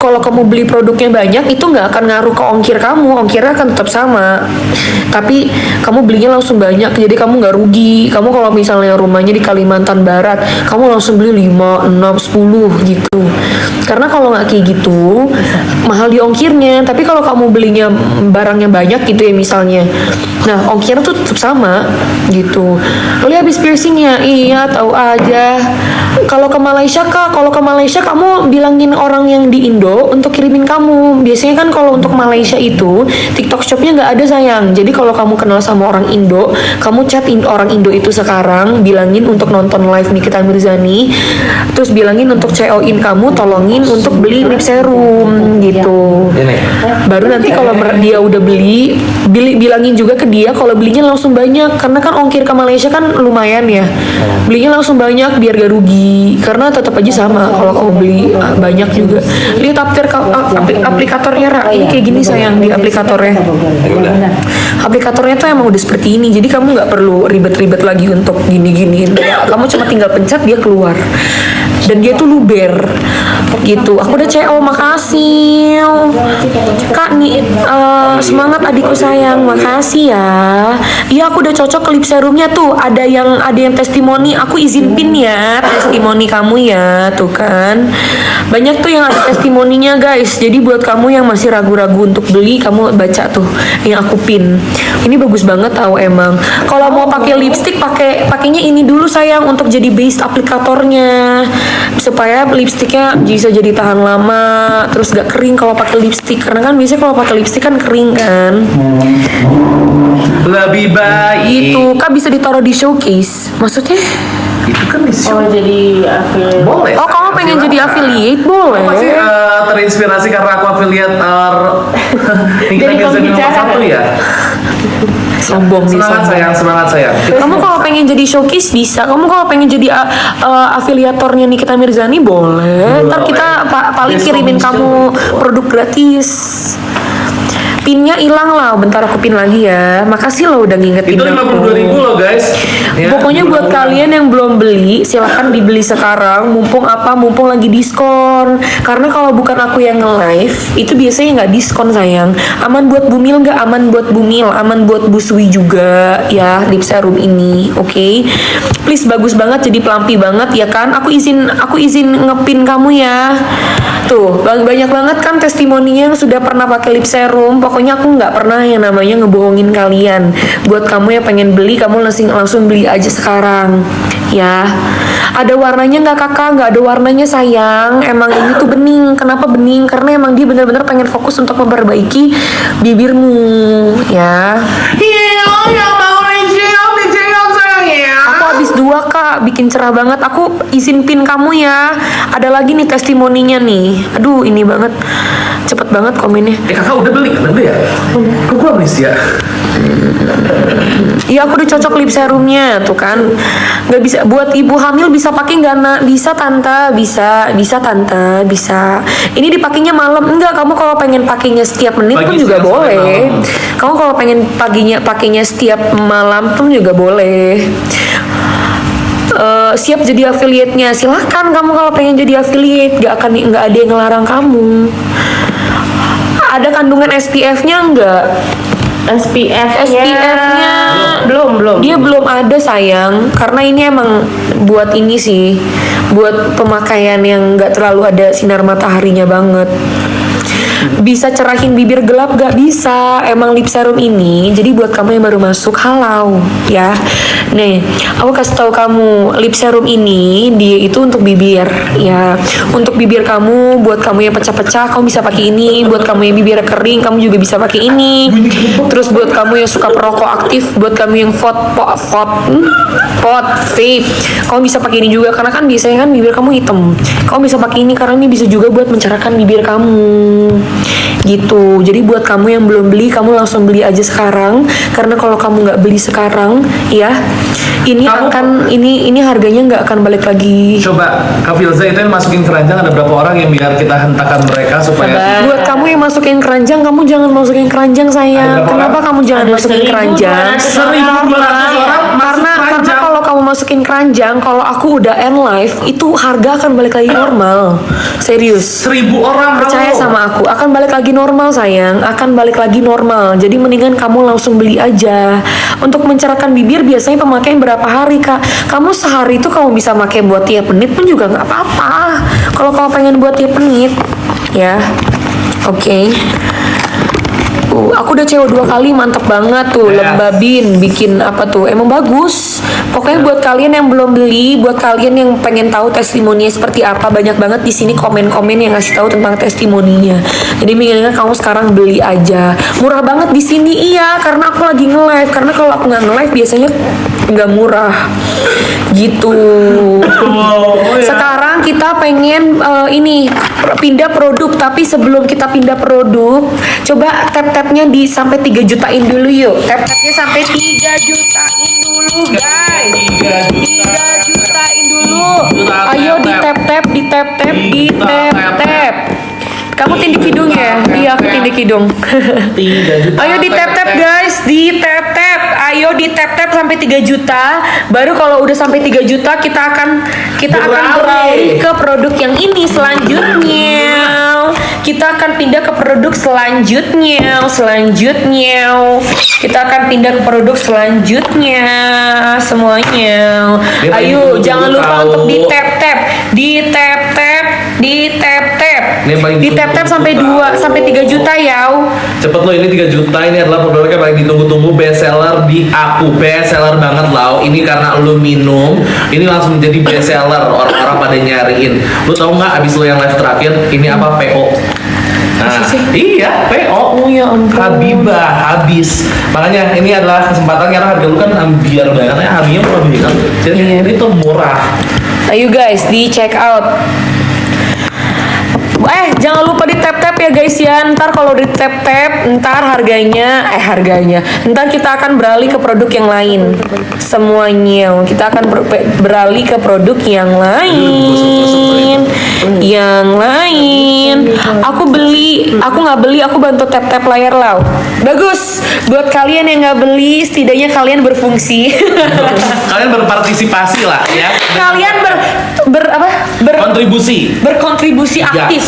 kalau kamu beli produknya banyak itu nggak akan ngaruh ke ongkir kamu, ongkirnya akan tetap sama. Tapi kamu belinya langsung banyak, jadi kamu nggak rugi. Kamu kalau misalnya rumahnya di Kalimantan Barat, kamu langsung beli 5, 6, 10 gitu. Karena kalau nggak kayak gitu, mahal di ongkirnya. Tapi kalau kamu belinya barangnya banyak gitu ya misalnya, nah ongkirnya tuh tetap sama gitu. Lalu habis piercingnya, iya tahu aja. Kalau ke Malaysia kak, kalau ke Malaysia kamu bilangin orang yang di Indo untuk kirimin kamu. Biasanya kan kalau untuk Malaysia itu TikTok Shopnya nggak ada sayang. Jadi kalau kamu kenal sama orang Indo, kamu chat orang Indo itu sekarang, bilangin untuk nonton live Nikita Mirzani, terus bilangin untuk CO-in kamu, tolongin untuk beli lip serum gitu. Baru nanti kalau dia udah beli, bilangin juga ke dia kalau belinya langsung banyak, karena kan ongkir ke Malaysia kan lumayan ya. Belinya langsung banyak biar gak rugi, karena tetap aja sama kalau kamu beli banyak juga. Lihat aplikatornya Ra, ini kayak gini sayang di aplikatornya. Aplikatornya tuh emang udah seperti ini, jadi kamu nggak perlu ribet-ribet lagi untuk gini-giniin. Kamu cuma tinggal pencet dia keluar, dan dia tuh luber gitu. Aku udah CO, makasih kak nih, semangat adikku sayang, makasih ya. Iya aku udah cocok ke lip serumnya tuh, ada yang testimoni, aku izin pin ya testimoni kamu ya, tuh kan banyak tuh yang ada testimoninya guys. Jadi buat kamu yang masih ragu-ragu untuk beli, kamu baca tuh yang aku pin. Ini bagus banget tahu emang. Kalau mau pakai lipstick, pakainya ini dulu sayang untuk jadi base aplikatornya, supaya lipsticknya bisa jadi tahan lama, terus gak kering kalau pakai lipstick. Karena kan biasanya kalau pakai lipstick kan kering kan. Lebih baik itu kak bisa ditaruh di showcase, maksudnya itu kan di Oh jadi affiliate. boleh. oh kamu pengen jadi affiliate boleh. Aku masih terinspirasi karena aku affiliate Jadi pembicara satu kan? ya. Sombong nih, Semangat sombong. sayang, semangat sayang. Kamu kalau pengen jadi showcase bisa. Kamu kalau pengen jadi afiliatornya Nikita Mirzani boleh. Ntar kita paling kirimin kamu produk gratis. Pinnya hilang lah, bentar aku pin lagi ya. Makasih lo udah ngingetin Itu aku. 52.000 loh guys. Ya, Pokoknya buat kalian yang belum beli, silahkan dibeli sekarang. Mumpung lagi diskon. Karena kalau bukan aku yang nge-live, itu biasanya nggak diskon sayang. Aman buat Bumil nggak? Aman buat Bumil, aman buat Busui juga ya lip serum ini. Oke. Please bagus banget, jadi pelampi banget ya kan? Aku izin ngepin kamu ya. Tuh, banyak banget kan testimoninya yang sudah pernah pakai lip serum. Pokoknya aku nggak pernah yang namanya ngebohongin kalian. Buat kamu yang pengen beli, kamu langsung beli aja sekarang ya. Ada warnanya nggak kakak? Nggak ada warnanya sayang. Emang ini tuh bening. Kenapa bening? Karena emang dia benar-benar pengen fokus untuk memperbaiki bibirmu ya. Aku habis 2 kak, bikin cerah banget. Aku izin pin kamu ya. Ada lagi nih testimoninya nih. Aduh ini banget, cepet banget komennya. kakak udah beli kan ya? Kok gua amnesia? Iya aku udah cocok lip serumnya tuh kan. Nggak bisa buat ibu hamil, bisa pakai nggak nak? Bisa tante, bisa tante, bisa. Ini dipakainya malam enggak? Kamu kalau pengen pakainya setiap menit Pagi, pun juga siang, sore, boleh. malam. Kamu kalau pengen pakainya setiap malam pun juga boleh. Siap jadi affiliate-nya, silahkan kamu kalau pengen jadi affiliate, nggak ada yang ngelarang kamu. Ada kandungan SPF-nya nggak? SPF-nya belum. Dia belum ada sayang, karena ini emang buat ini sih, buat pemakaian yang nggak terlalu ada sinar mataharinya banget. Bisa cerahin bibir gelap gak? Bisa. Emang lip serum ini jadi buat kamu yang baru masuk, halau ya. Nih aku kasih tahu kamu, lip serum ini dia itu untuk bibir ya. Untuk bibir kamu, buat kamu yang pecah-pecah kamu bisa pakai ini. Buat kamu yang bibir kering kamu juga bisa pakai ini. Terus buat kamu yang suka perokok aktif, buat kamu yang vape, kamu bisa pakai ini juga. Karena kan biasanya kan bibir kamu hitam, kamu bisa pakai ini karena ini bisa juga buat mencerahkan bibir kamu gitu. Jadi buat kamu yang belum beli, kamu langsung beli aja sekarang. Karena kalau kamu nggak beli sekarang ya, ini ini harganya nggak akan balik lagi. Coba Kak Filza itu yang masukin keranjang, ada berapa orang yang biar kita hentakan mereka supaya Buat kamu yang masukin keranjang, kamu jangan masukin keranjang sayang. Ada berapa Kenapa orang? kamu jangan Ada masukin keranjang? 1.200 orang masuk Karena keranjang. kalau kamu masukin keranjang, kalau aku udah end live, itu harga akan balik lagi normal. Serius. 1000 orang. Percaya halo. sama aku, akan balik lagi normal sayang, akan balik lagi normal. Jadi mendingan kamu langsung beli aja. Untuk mencerahkan bibir biasanya pemakaian berapa hari kak? Kamu sehari itu kamu bisa pakai buat tiap menit pun juga nggak apa-apa. Kalau kamu pengen buat tiap menit, ya, oke. Aku udah CO2 kali, mantep banget tuh. Yes. Lembabin, bikin apa tuh, emang bagus. Pokoknya buat kalian yang belum beli, buat kalian yang pengen tahu testimoninya seperti apa, banyak banget di sini komen-komen yang ngasih tahu tentang testimoninya. Jadi mendingan kamu sekarang beli aja. Murah banget di sini, iya, karena aku lagi nge-live. Karena kalau aku nggak nge-live biasanya nggak murah, gitu. Oh, ya. Sekarang kita pengen ini pindah produk, tapi sebelum kita pindah produk, coba tap-tapnya di sampai 3 jutain dulu yuk. Tap-tapnya sampai 3 jutain dulu, guys. 3 jutain dulu. Ayo di tap-tap, di tap-tap, di tap-tap. Kamu tindik hidung ya? Iya, aku tindik hidung. 3 juta. Ayo di tap-tap guys, di tap-tap. Ayo di tap-tap sampai 3 juta. Baru kalau udah sampai 3 juta kita akan beralih ke produk yang ini selanjutnya. Kita akan pindah ke produk selanjutnya. Kita akan pindah ke produk selanjutnya semuanya. Ayo jangan lupa untuk di tap-tap, di tap-tap, di tap-tap. Di tap-tap sampai 3 juta ya. Cepet lo, ini 3 juta. Ini adalah produk yang paling ditunggu-tunggu, best seller di aku. Best seller banget lau. Ini karena lo minum, ini langsung jadi best seller. Orang-orang pada nyariin. Lo tau nggak abis lo yang live terakhir ini apa? PO. Nah, iya, PO. Oh ya ampun. Habibah habis. Makanya ini adalah kesempatan karena harga lu kan ambiar banget ya. Harganya murah banget. Jadi Iya. ini tuh murah. Ayo guys, di check out. Jangan lupa di tap-tap ya guys ya. Ntar kalau di tap-tap, ntar harganya. Ntar kita akan beralih ke produk yang lain. Semuanya. Kita akan beralih ke produk yang lain. Aku nggak beli, aku bantu tap-tap layar lau. Bagus. Buat kalian yang nggak beli, setidaknya kalian berfungsi. Kalian berpartisipasi lah ya. Kalian Kontribusi. berkontribusi aktif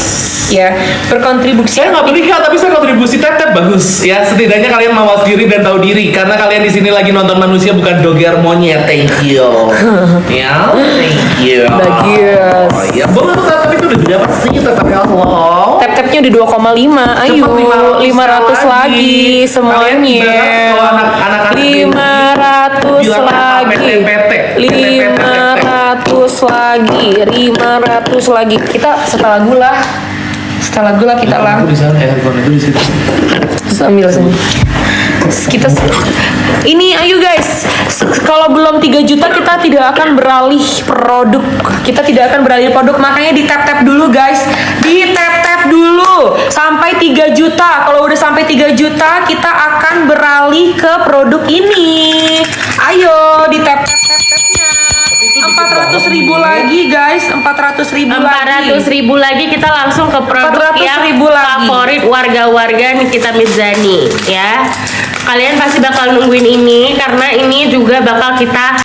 ya, berkontribusi Saya nggak beli kak, tapi saya kontribusi tap-tap bagus. Ya setidaknya kalian mawas diri dan tahu diri karena kalian di sini lagi nonton manusia bukan doger monyet. Thank you. Ya, thank you. Bagus. Oh iya, boleh tuh tap itu udah berapa sih tap-tapnya lo? tap-tapnya di 2,5. Ayo 500 lagi semuanya. 500 lagi. Kita setelah gula kita lah. Aku di sana, handphone itu di situ. Sambil sini. Kita ini ayo guys, kalau belum 3 juta kita tidak akan beralih produk. Makanya di tap-tap dulu guys. Di tap-tap dulu sampai 3 juta. Kalau udah sampai 3 juta kita akan beralih ke produk ini. Ayo di tap-tapnya. 400.000 lagi guys, 400.000 lagi kita langsung ke produk 400.000 yang lagi. favorit warga-warga Nikita Mirzani ya. Kalian pasti bakal nungguin ini karena ini juga bakal kita